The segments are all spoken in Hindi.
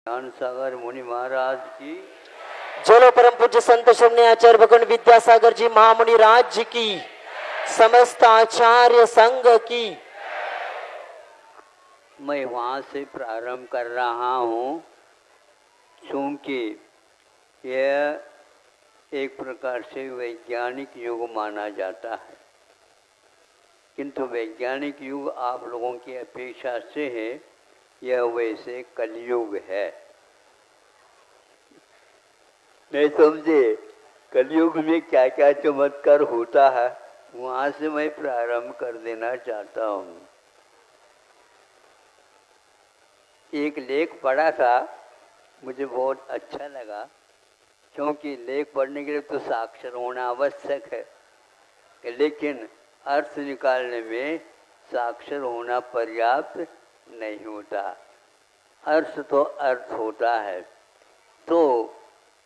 ज्ञान सागर मुनि महाराज की, जोलो परम पूज्य संत शून्य आचार्य भगवान विद्यासागर जी महामुनि राज की, समस्त आचार्य संघ की। मैं वहाँ से प्रारंभ कर रहा हूँ क्योंकि यह एक प्रकार से वैज्ञानिक युग माना जाता है, किंतु वैज्ञानिक युग आप लोगों की अपेक्षा से है, यह वैसे कलयुग है। नहीं समझे? कलयुग में क्या क्या चमत्कार होता है, वहाँ से मैं प्रारंभ कर देना चाहता हूँ। एक लेख पढ़ा था, मुझे बहुत अच्छा लगा, क्योंकि लेख पढ़ने के लिए तो साक्षर होना आवश्यक है, लेकिन अर्थ निकालने में साक्षर होना पर्याप्त नहीं होता। अर्थ तो अर्थ होता है। तो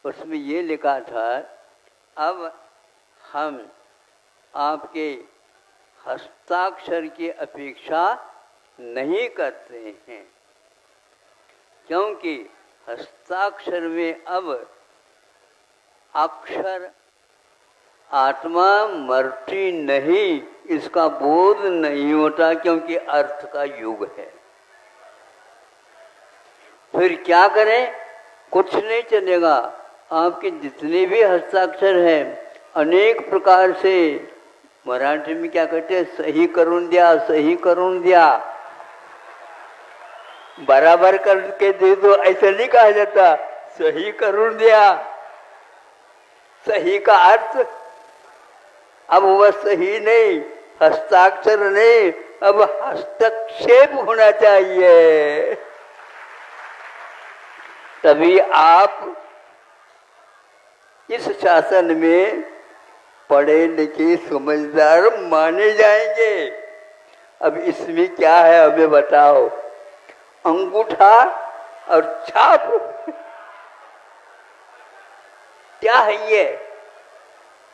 उसमें ये लिखा था, अब हम आपके हस्ताक्षर की अपेक्षा नहीं करते हैं, क्योंकि हस्ताक्षर में अब अक्षर आत्मा मरती नहीं, इसका बोध नहीं होता, क्योंकि अर्थ का युग है। फिर क्या करें? कुछ नहीं चलेगा। आपके जितने भी हस्ताक्षर हैं, अनेक प्रकार से, मराठी में क्या कहते हैं, सही करून दिया, सही करून दिया, बराबर करके दे दो, ऐसा नहीं कहा जाता, सही करून दिया। सही का अर्थ अब वह सही नहीं, हस्ताक्षर नहीं, अब हस्तक्षेप होना चाहिए, तभी आप इस शासन में पढ़े लिखे समझदार माने जाएंगे। अब इसमें क्या है हमें बताओ? अंगूठा और छाप क्या है ये?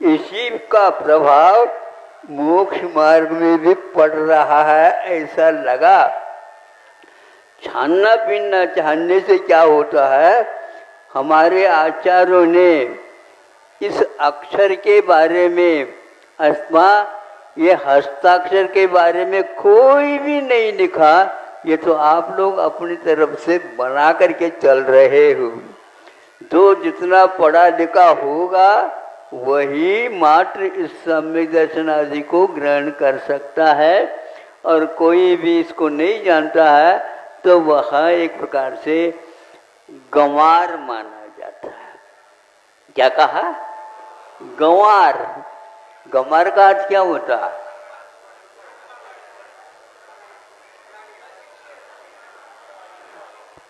इसी का प्रभाव मोक्ष मार्ग में भी पड़ रहा है, ऐसा लगा। छानना पीना चाहने से क्या होता है? हमारे आचार्यों ने इस अक्षर के बारे में अथवा ये हस्ताक्षर के बारे में कोई भी नहीं लिखा। ये तो आप लोग अपनी तरफ से बना करके चल रहे हो। जो जितना पढ़ा लिखा होगा वही मात्र इस सम्यक दर्शन आदि को ग्रहण कर सकता है, और कोई भी इसको नहीं जानता है तो वह एक प्रकार से गंवार माना जाता है। क्या कहा? गंवार। गंवार का अर्थ क्या होता है?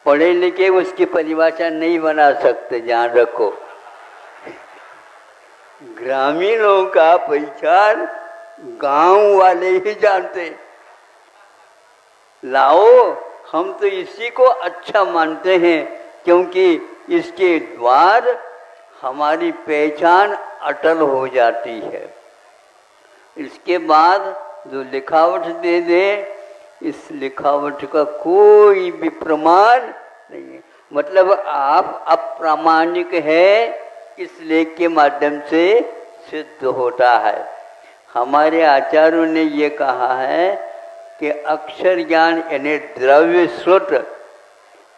पढ़े लिखे उसकी परिभाषा नहीं बना सकते, ध्यान रखो। ग्रामीणों का पहचान गांव वाले ही जानते। लाओ, हम तो इसी को अच्छा मानते हैं, क्योंकि इसके द्वार हमारी पहचान अटल हो जाती है। इसके बाद जो लिखावट दे दे, इस लिखावट का कोई भी प्रमाण नहीं है। मतलब आप अप्रामाणिक है, इस लेख के माध्यम से सिद्ध होता है। हमारे आचार्यों ने ये कहा है कि अक्षर ज्ञान यानी द्रव्य स्रोत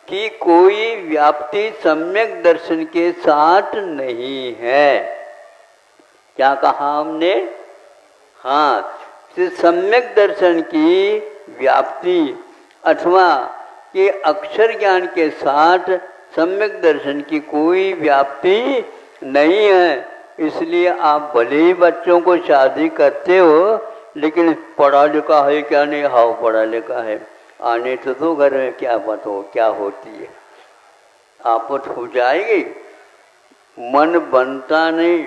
की कोई व्याप्ति सम्यक दर्शन के साथ नहीं है। क्या कहा हमने? हाँ, सम्यक दर्शन की व्याप्ति अथवा कि अक्षर ज्ञान के साथ सम्यक दर्शन की कोई व्याप्ति नहीं है। इसलिए आप भले ही बच्चों को शादी करते हो, लेकिन पढ़ा लिखा है क्या? नहीं। हाँ, पढ़ा लिखा है। आने तो दो घर में, क्या बात हो, क्या होती है, आपत हो जाएगी। मन बनता नहीं।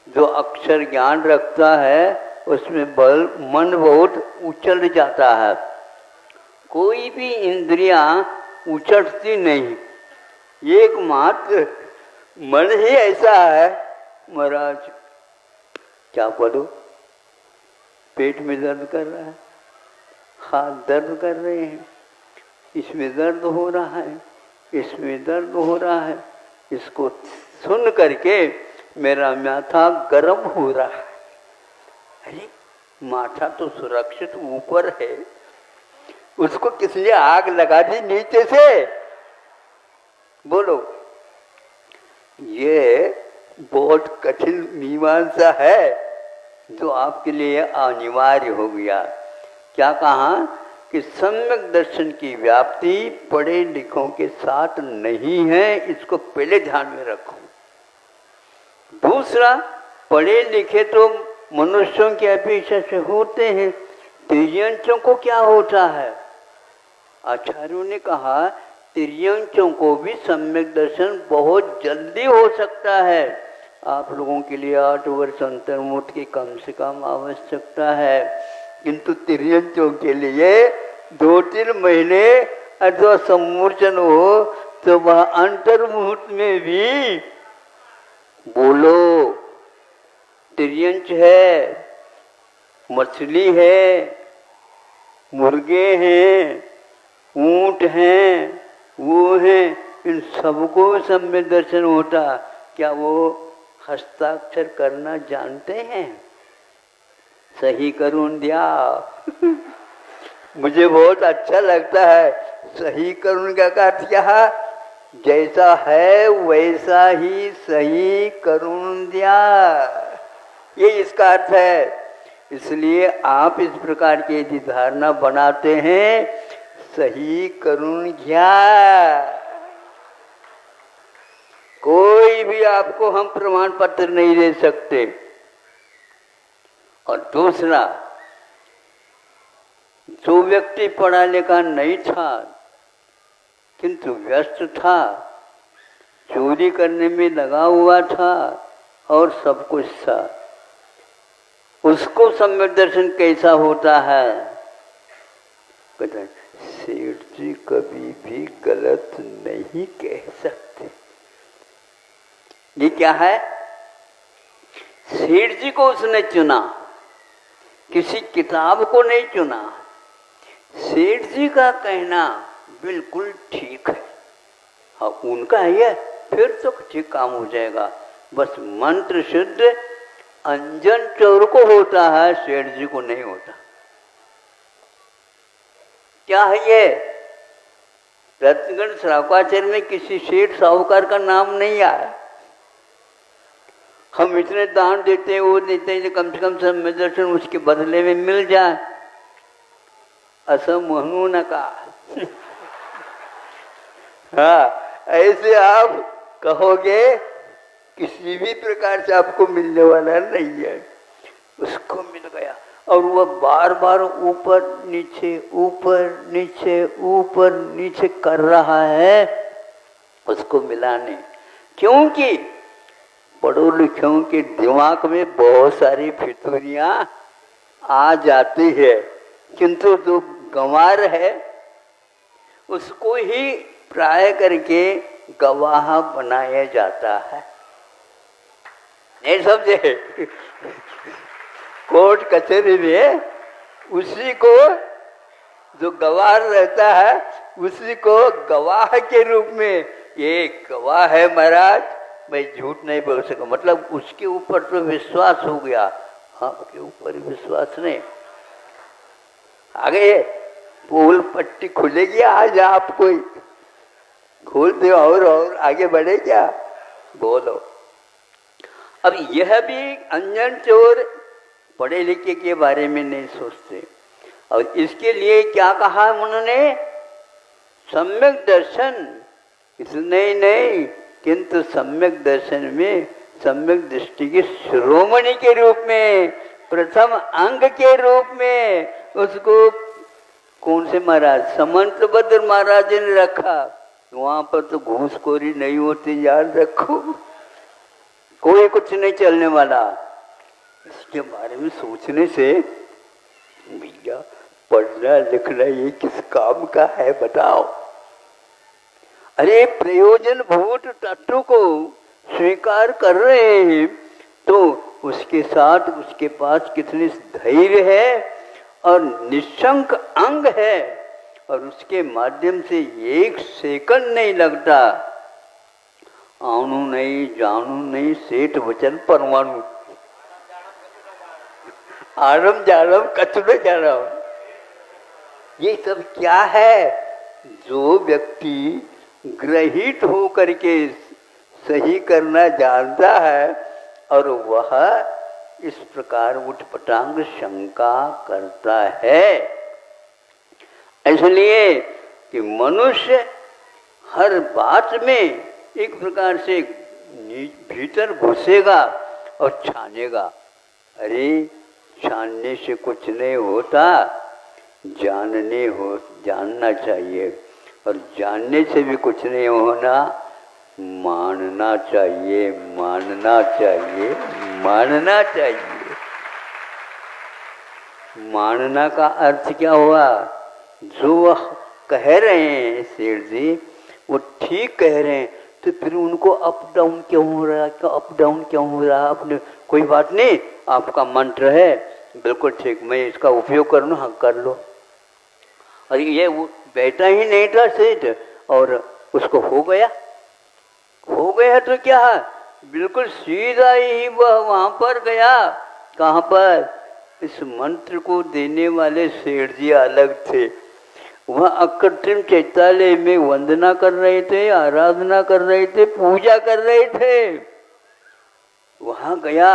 जो अक्षर ज्ञान रखता है उसमें मन बहुत उछल जाता है। कोई भी इंद्रियां उछलती नहीं, एकमात्र मन ही ऐसा है। महाराज क्या पढ़ो? पेट में दर्द कर रहा है, हाथ दर्द कर रहे हैं, इसमें दर्द हो रहा है, इसमें दर्द हो रहा है। इसको सुन करके मेरा माथा गर्म हो रहा है। अरे माथा तो सुरक्षित ऊपर है, उसको किसने आग लगा दी नीचे से? बोलो, ये बहुत कठिन मीमांसा है जो आपके लिए अनिवार्य हो गया। क्या कहा कि सम्यक दर्शन की व्याप्ति पढ़े लिखों के साथ नहीं है, इसको पहले ध्यान में रखो। दूसरा, पढ़े लिखे तो मनुष्यों की अपेक्षा से होते हैं, तिर्यंचों को क्या होता है? आचार्यों ने कहा तिर्यंचों को भी सम्यक दर्शन बहुत जल्दी हो सकता है। आप लोगों के लिए 8 वर्ष अंतर्मुख की कम से कम आवश्यकता है, किंतु तिर्यंचों के लिए 2-3 महीने अथवा सम्मोचन हो तो वह अंतर्मुहूर्त में भी बोलो तिर्यंच है, मछली है, मुर्गे हैं, ऊंट हैं, वो हैं, इन सबको सम्यक दर्शन होता। क्या वो हस्ताक्षर करना जानते हैं? सही करून दिया मुझे बहुत अच्छा लगता है। सही करून का अर्थ क्या है? जैसा है वैसा ही सही करून दिया, ये इसका अर्थ है। इसलिए आप इस प्रकार की यदि धारणा बनाते हैं, सही करून घ्या, कोई भी आपको हम प्रमाण पत्र नहीं दे सकते। और दूसरा, जो व्यक्ति पढ़ा लिखा नहीं था किंतु व्यस्त था, चोरी करने में लगा हुआ था और सब कुछ था, उसको सम्यक दर्शन कैसा होता है? कहते हैं सेठ जी कभी भी गलत नहीं कह सकते। ये क्या है? सेठ जी को उसने चुना, किसी किताब को नहीं चुना। सेठ जी का कहना बिल्कुल ठीक है। हाँ, उनका है, फिर तो ठीक काम हो जाएगा। बस मंत्र शुद्ध अंजन चोर को होता है, सेठ जी को नहीं होता। क्या है ये? रत्नगढ़ श्रावकाचार्य में किसी सेठ साहूकार का नाम नहीं आया। हम इतने दान देते हैं, वो देते हैं, कम से कम सम्यक दर्शन उसके बदले में मिल जाए। असम म्हणू नका हाँ, ऐसे आप कहोगे किसी भी प्रकार से आपको मिलने वाला नहीं है। उसको मिल गया और वह बार बार ऊपर नीचे ऊपर नीचे ऊपर नीचे कर रहा है उसको मिलाने, क्योंकि पढ़ो लिखों के दिमाग में बहुत सारी फितूरियां आ जाती है, किंतु जो गंवार है उसको ही प्राय करके गवाह बनाया जाता है। नहीं समझे? कोर्ट कचहरी में उसी को जो गवाह रहता है उसी को गवाह के रूप में, ये गवाह है महाराज, मैं झूठ नहीं बोल सका, मतलब उसके ऊपर तो विश्वास हो गया, आपके ऊपर विश्वास नहीं। आगे पोल पट्टी खुलेगी आज, आप कोई खोल दे और आगे बढ़े क्या? बोलो। अब यह भी अंजन चोर पढ़े लिखे के बारे में नहीं सोचते, और इसके लिए क्या कहा उन्होंने? सम्यक दर्शन। नहीं, किंतु सम्यक दर्शन में सम्यक दृष्टि के शिरोमणि के रूप में, प्रथम अंग के रूप में उसको कौन से महाराज? समंतभद्र महाराज ने रखा। वहां पर तो घूसखोरी नहीं होती, याद रखो, कोई कुछ नहीं चलने वाला। इसके बारे में सोचने से भैया पढ़ना लिखना ये किस काम का है बताओ? अरे प्रयोजन भूत तत्व को स्वीकार कर रहे हैं तो उसके साथ उसके पास कितनी धैर्य है और निशंक अंग है, और उसके माध्यम से 1 सेकंड नहीं लगता। आणु नहीं जानू नहीं सेठ वचन परमाणु, आरम जानम कचरे जानम। ये सब क्या है? जो व्यक्ति ग्रहित हो करके सही करना जानता है और वह इस प्रकार उठपटांग शंका करता है। इसलिए कि मनुष्य हर बात में एक प्रकार से भीतर घुसेगा और छानेगा। अरे छानने से कुछ नहीं होता, जानना चाहिए, और जानने से भी कुछ नहीं होना, मानना चाहिए, मानना चाहिए, मानना चाहिए। मानना का अर्थ क्या हुआ? जो वह कह रहे हैं सेठ जी वो ठीक कह रहे हैं, तो फिर उनको अप डाउन क्यों हो रहा है? अप डाउन क्यों हो रहा है? आपने कोई बात नहीं, आपका मंत्र है बिल्कुल ठीक, मैं इसका उपयोग कर लूँ। हाँ कर लो। और ये वो बैठा ही नहीं था सेठ और उसको हो गया तो क्या है, बिल्कुल सीधा ही वह वहां पर गया। कहाँ पर? इस मंत्र को देने वाले सेठ जी अलग थे, वह अकृत्रिम चैतालय में वंदना कर रहे थे, आराधना कर रहे थे, पूजा कर रहे थे। वहां गया,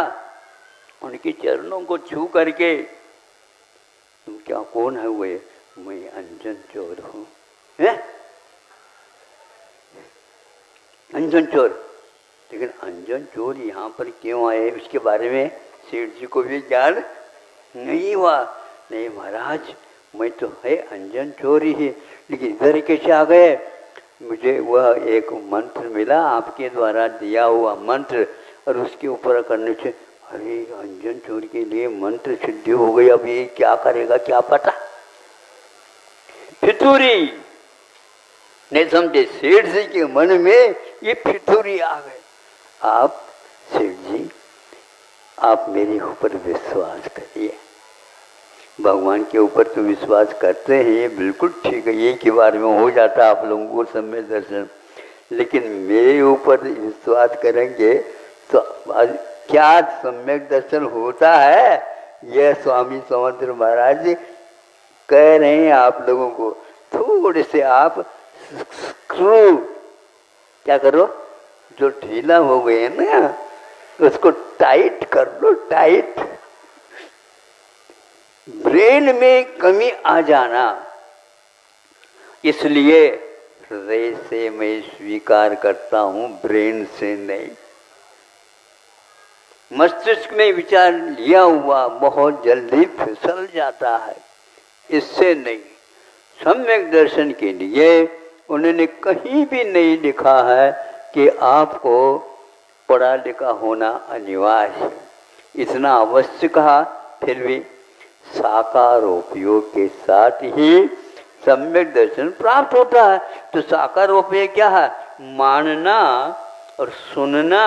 उनके चरणों को छू करके, तुम क्या, कौन है वे? मैं अंजन चोर हूँ। अंजन चोर? लेकिन अंजन चोर यहाँ पर क्यों आए उसके बारे में सेठ जी को भी ज्ञान नहीं हुआ। नहीं महाराज, मैं तो है अंजन चोर ही है, लेकिन इधर कैसे आ गए? मुझे वह एक मंत्र मिला, आपके द्वारा दिया हुआ मंत्र, और उसके ऊपर करने से अरे अंजन चोर के लिए मंत्र सिद्धि हो गई। अब ये क्या करेगा क्या पता। फितूरी नहीं समझे सेठ जी के मन में, ये फितूरी आ गए। आप सेठ जी, आप मेरे ऊपर विश्वास करिए, भगवान के ऊपर तो विश्वास करते हैं, ये बिल्कुल ठीक है, ये के बारे में हो जाता आप लोगों को सम्यक दर्शन, लेकिन मेरे ऊपर विश्वास करेंगे तो क्या सम्यक दर्शन होता है? यह स्वामी समंत्र महाराज जी कह रहे हैं आप लोगों को। थोड़े से आप स्क्रू क्या करो, जो ढीला हो गए ना उसको टाइट कर लो, टाइट। ब्रेन में कमी आ जाना, इसलिए हृदय से मैं स्वीकार करता हूं, ब्रेन से नहीं। मस्तिष्क में विचार लिया हुआ बहुत जल्दी फिसल जाता है, इससे नहीं। सम्यक दर्शन के लिए उन्होंने कहीं भी नहीं लिखा है कि आपको पढ़ा लिखा होना अनिवार्य है, इतना अवश्य कहा। फिर भी साकार उपयोग के साथ ही सम्यक दर्शन प्राप्त होता है। तो साकार उपयोग क्या है? मानना और सुनना,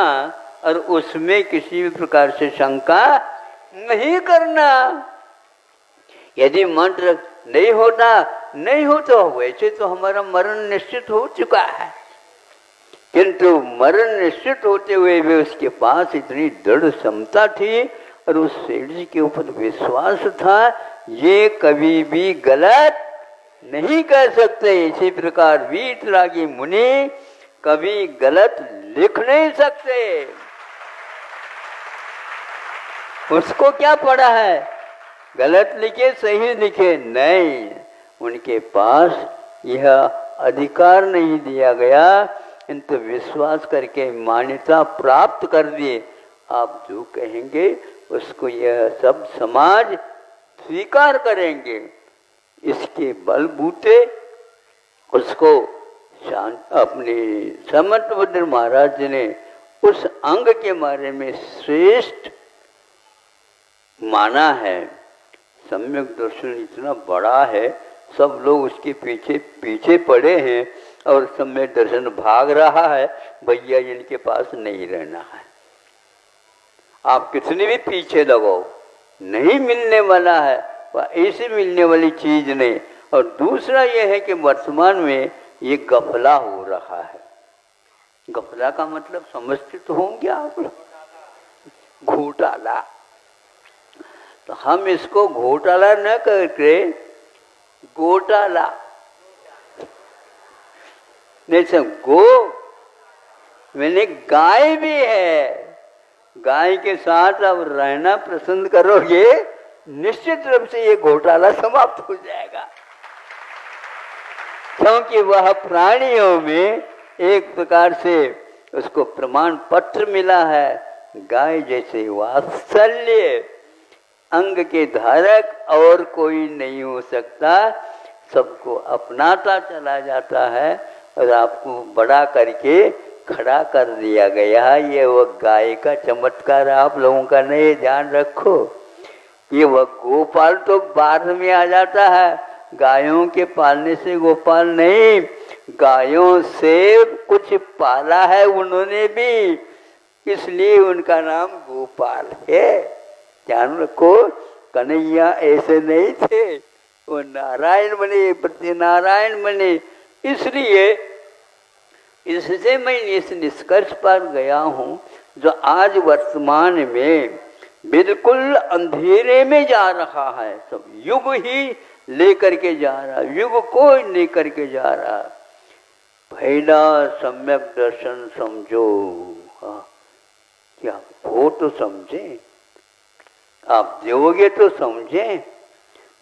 और उसमें किसी भी प्रकार से शंका नहीं करना। यदि मंत्र नहीं हो तो वैसे तो हमारा मरण निश्चित हो चुका है, किंतु मरण निश्चित होते हुए भी उसके पास इतनी दृढ़ क्षमता थी और उस सेठ जी के ऊपर विश्वास था, ये कभी भी गलत नहीं कर सकते। इसी प्रकार वीतरागी मुनि कभी गलत लिख नहीं सकते। उसको क्या पड़ा है, गलत लिखे सही लिखे? नहीं, उनके पास यह अधिकार नहीं दिया गया, किंतु विश्वास करके मान्यता प्राप्त कर दिए। आप जो कहेंगे उसको यह सब समाज स्वीकार करेंगे। इसके बलबूते उसको अपने समंतभद्र महाराज जी ने उस अंग के बारे में श्रेष्ठ माना है। सम्यक दर्शन इतना बड़ा है, सब लोग उसके पीछे पीछे पड़े हैं और सम्यक दर्शन भाग रहा है, भैया इनके पास नहीं रहना है। आप कितने भी पीछे लगाओ, नहीं मिलने वाला है, वह ऐसी मिलने वाली चीज नहीं। और दूसरा ये है कि वर्तमान में ये गफला हो रहा है। गफला का मतलब समझते तो होंगे आप लोग, घोटाला। तो हम इसको घोटाला न करके गोटाला, नहीं सब गो मैंने गाय भी है, गाय के साथ अब रहना पसंद करोगे, निश्चित रूप से ये घोटाला समाप्त हो जाएगा। क्योंकि वह प्राणियों में एक प्रकार से उसको प्रमाण पत्र मिला है, गाय जैसे वात्सल्य अंग के धारक और कोई नहीं हो सकता, सबको अपनाता चला जाता है और आपको बड़ा करके खड़ा कर दिया गया है। ये वो गाय का चमत्कार आप लोगों का नहीं, ध्यान रखो। ये वह गोपाल तो बाद में आ जाता है, गायों के पालने से गोपाल नहीं, गायों से कुछ पाला है उन्होंने भी, इसलिए उनका नाम गोपाल है। ध्यान रखो, कन्हैया ऐसे नहीं थे, वो नारायण बने, प्रति नारायण बने। इसलिए इससे मैं इस निष्कर्ष पर गया हूँ, जो आज वर्तमान में बिल्कुल अंधेरे में जा रहा है, सब युग ही लेकर के जा रहा, युग को लेकर के जा रहा। पहला सम्यक दर्शन समझो। हाँ, क्या वो तो समझे, आप दोगे तो समझे,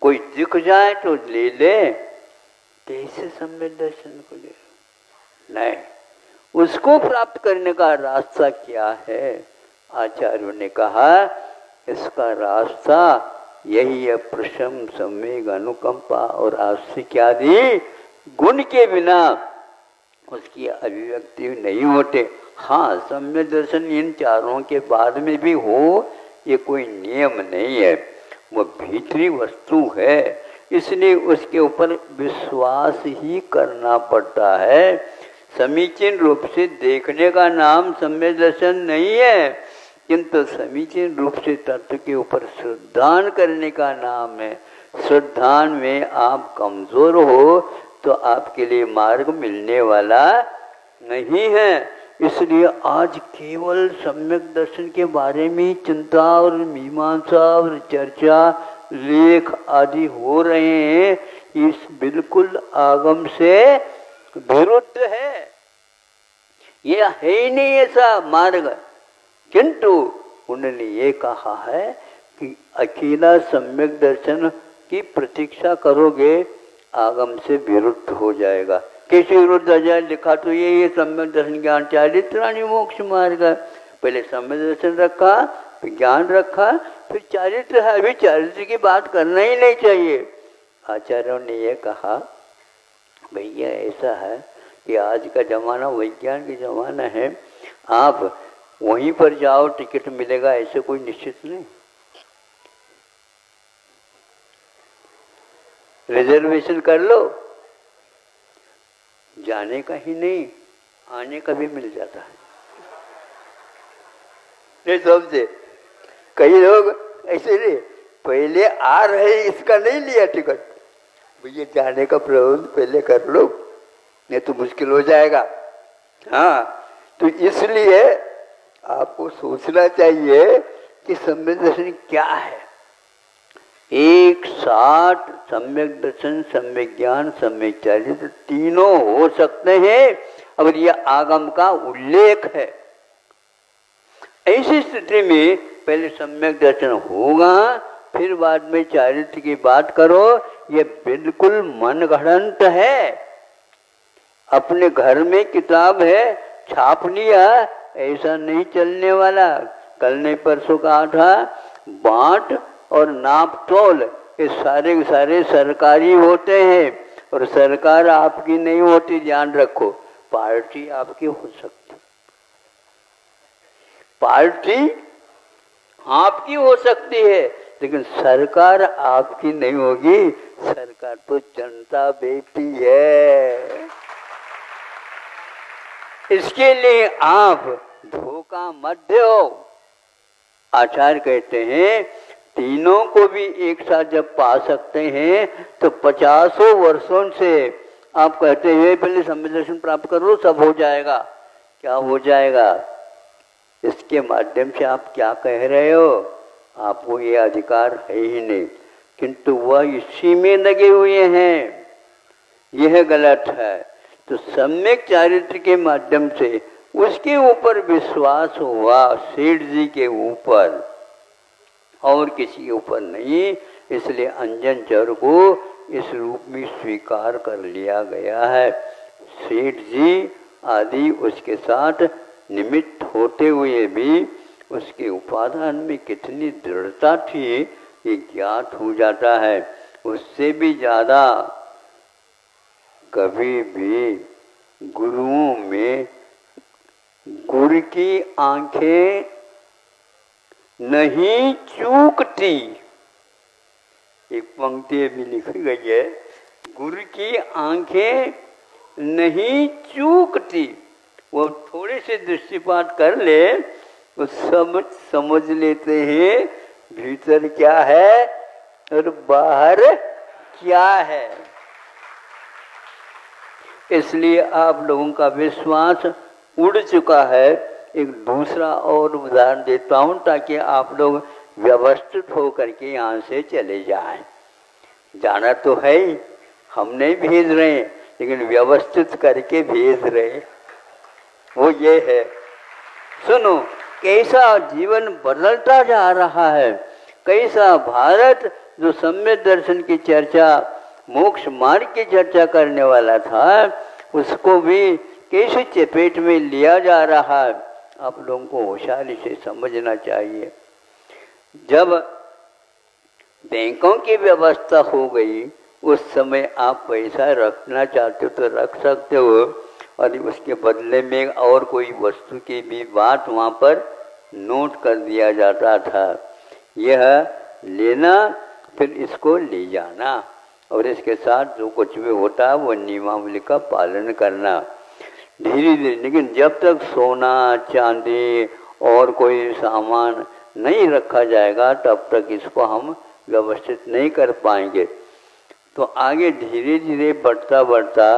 कोई दिख जाए तो ले ले, कैसे सम्यक दर्शन को ले नहीं, उसको प्राप्त करने का रास्ता क्या है? आचार्यों ने कहा इसका रास्ता यही है, प्रशम सम्यक अनुकंपा और आस्तिक आदि गुण के बिना उसकी अभिव्यक्ति नहीं होते। हाँ, सम्यक दर्शन इन चारों के बाद में भी हो, ये कोई नियम नहीं है, वो भीतरी वस्तु है, इसलिए उसके ऊपर विश्वास ही करना पड़ता है। समीचीन रूप से देखने का नाम सम्यक दर्शन नहीं है, किंतु समीचीन रूप से तत्व के ऊपर श्रद्धान करने का नाम है। श्रद्धान में आप कमजोर हो तो आपके लिए मार्ग मिलने वाला नहीं है। इसलिए आज केवल सम्यक दर्शन के बारे में चिंता और मीमांसा और चर्चा, लेख आदि हो रहे हैं, इस बिल्कुल आगम से विरुद्ध है। ये है ही नहीं ऐसा मार्ग, किंतु उन्होंने ये कहा है कि अकेला सम्यक दर्शन की प्रतीक्षा करोगे आगम से विरुद्ध हो जाएगा। कैसे विरुद्ध हो जाए? लिखा तो ये सम्यक दर्शन ज्ञान चारित्राणि मोक्ष मार्ग। पहले सम्यक दर्शन रखा, फिर ज्ञान रखा, फिर चारित्र है। अभी चारित्र की बात करना ही नहीं चाहिए। आचार्यों ने ये कहा भैया ऐसा है कि आज का जमाना विज्ञान का जमाना है, आप वहीं पर जाओ टिकट मिलेगा ऐसे कोई निश्चित नहीं। रिजर्वेशन कर लो, जाने का ही नहीं आने का भी मिल जाता है। नहीं समझे? कई लोग ऐसे नहीं, पहले आ रहे इसका नहीं लिया टिकट, भैया जाने का प्रबंध पहले कर लो नहीं तो मुश्किल हो जाएगा। हाँ, तो इसलिए आपको सोचना चाहिए कि सम्यक दर्शन क्या है। एक साथ सम्यक दर्शन, सम्यक ज्ञान, सम्यक चारित्र तीनों हो सकते हैं, और यह आगम का उल्लेख है। ऐसी स्थिति में पहले सम्यक दर्शन होगा, फिर बाद में चारित्र की बात करो। ये बिल्कुल मनगढ़ंत है। अपने घर में किताब है, छाप लिया, ऐसा नहीं चलने वाला। कल ने परसों कहा था, बांट और नाप तोल ये सारे के सारे सरकारी होते हैं, और सरकार आपकी नहीं होती, ध्यान रखो। पार्टी आपकी हो सकती, पार्टी आपकी हो सकती है, लेकिन सरकार आपकी नहीं होगी। सरकार तो जनता बेटी है। इसके लिए आप धोखा मत दो। आचार्य कहते हैं तीनों को भी एक साथ जब पा सकते हैं तो 50 वर्षों से आप कहते हैं पहले सम्यक दर्शन प्राप्त करो सब हो जाएगा। क्या हो जाएगा? इसके माध्यम से आप क्या कह रहे हो? आपको ये अधिकार है ही नहीं, किंतु वह इसी में लगे हुए हैं। यह गलत है। तो सम्यक चारित्र के माध्यम से उसके ऊपर विश्वास हुआ, सेठ जी के ऊपर, और किसी के ऊपर नहीं। इसलिए अंजन चर को इस रूप में स्वीकार कर लिया गया है। सेठ जी आदि उसके साथ निमित्त होते हुए भी उसके उपादान में कितनी दृढ़ता थी ये ज्ञात हो जाता है। उससे भी ज़्यादा कभी भी गुरुओं में गुरु की आंखें नहीं चूकती। एक पंक्ति भी लिखी गई है, गुरु की आंखें नहीं चूकती। वो थोड़े से दृष्टिपात कर ले वो सब समझ लेते हैं भीतर क्या है और बाहर क्या है। इसलिए आप लोगों का विश्वास उड़ चुका है। एक दूसरा और उदाहरण देता हूँ ताकि आप लोग व्यवस्थित होकर के यहाँ से चले जाएं। जाना तो है ही, हम नहीं भेज रहे हैं, लेकिन व्यवस्थित करके भेज रहे हैं। वो ये है, सुनो कैसा जीवन बदलता जा रहा है, कैसा भारत जो सम्यक दर्शन की चर्चा, मोक्ष मार्ग की चर्चा करने वाला था, उसको भी कैसे चपेट में लिया जा रहा है। आप लोगों को होशियारी से समझना चाहिए। जब बैंकों की व्यवस्था हो गई उस समय आप पैसा रखना चाहते हो तो रख सकते हो, और उसके बदले में और कोई वस्तु की भी बात वहाँ पर नोट कर दिया जाता था। यह लेना फिर इसको ले जाना, और इसके साथ जो कुछ भी होता है वो नियमावली का पालन करना धीरे धीरे। लेकिन जब तक सोना चांदी और कोई सामान नहीं रखा जाएगा तब तक इसको हम व्यवस्थित नहीं कर पाएंगे। तो आगे धीरे धीरे बढ़ता बढ़ता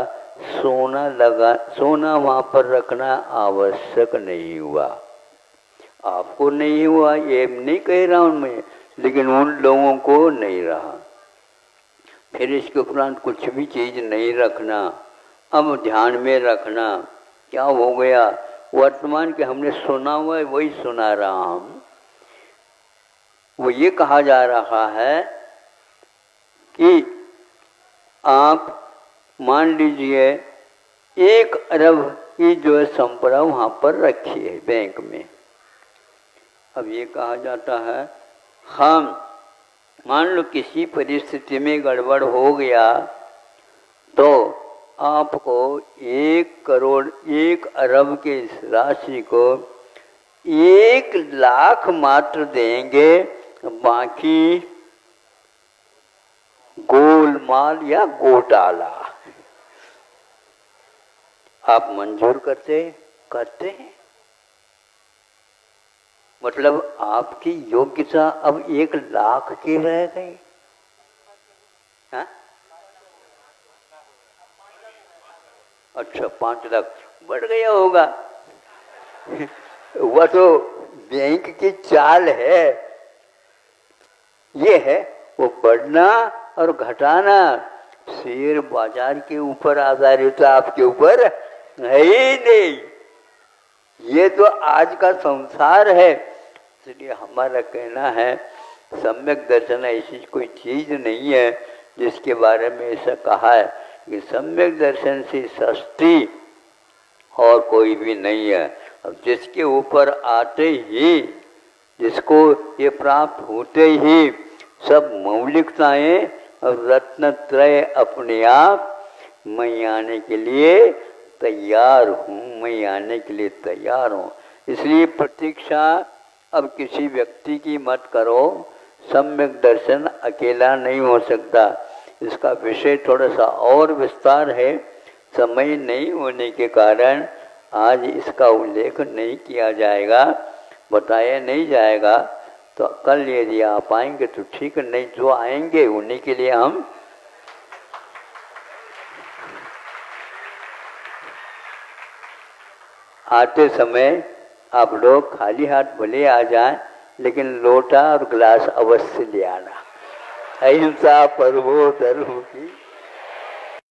सोना वहाँ पर रखना आवश्यक नहीं हुआ। आपको नहीं हुआ ये नहीं कह रहा हूँ मैं, लेकिन उन लोगों को नहीं रहा। फिर इसके उपरांत कुछ भी चीज़ नहीं रखना। अब ध्यान में रखना क्या हो गया, वर्तमान के हमने सुना हुआ है वही सुना रहा हूँ। वो ये कहा जा रहा है कि आप मान लीजिए 1 अरब की जो है संपदा वहाँ पर रखी है बैंक में। अब ये कहा जाता है हम मान लो किसी परिस्थिति में गड़बड़ हो गया तो आपको 1 करोड़ 1 अरब के इस राशि को 1 लाख मात्र देंगे, बाकी गोलमाल या घोटाला। आप मंजूर करते हैं? मतलब आपकी योग्यता अब 1 लाख की रह गई। हाँ? अच्छा 5 लाख बढ़ गया होगा। वह तो बैंक की चाल है। ये है वो बढ़ना और घटाना शेयर बाजार के ऊपर आधारित, आपके ऊपर है ही नहीं। ये तो आज का संसार है। इसलिए हमारा कहना है सम्यक दर्शन ऐसी कोई चीज़ नहीं है जिसके बारे में ऐसा कहा है कि सम्यक दर्शन से सस्ती और कोई भी नहीं है। अब जिसके ऊपर आते ही, जिसको ये प्राप्त होते ही सब मौलिकताएं और रत्नत्रय अपने आप मैं आने के लिए तैयार हूँ, मैं आने के लिए तैयार हूँ। इसलिए प्रतीक्षा अब किसी व्यक्ति की मत करो। सम्यक दर्शन अकेला नहीं हो सकता। इसका विषय थोड़ा सा और विस्तार है, समय नहीं होने के कारण आज इसका उल्लेख नहीं किया जाएगा, बताया नहीं जाएगा। तो कल यदि आप आएंगे तो ठीक है, नहीं जो आएंगे उन्हीं के लिए हम आते समय आप लोग खाली हाथ भले आ जाएं, लेकिन लोटा और गिलास अवश्य ले आना। अहिंसा परमो धर्म की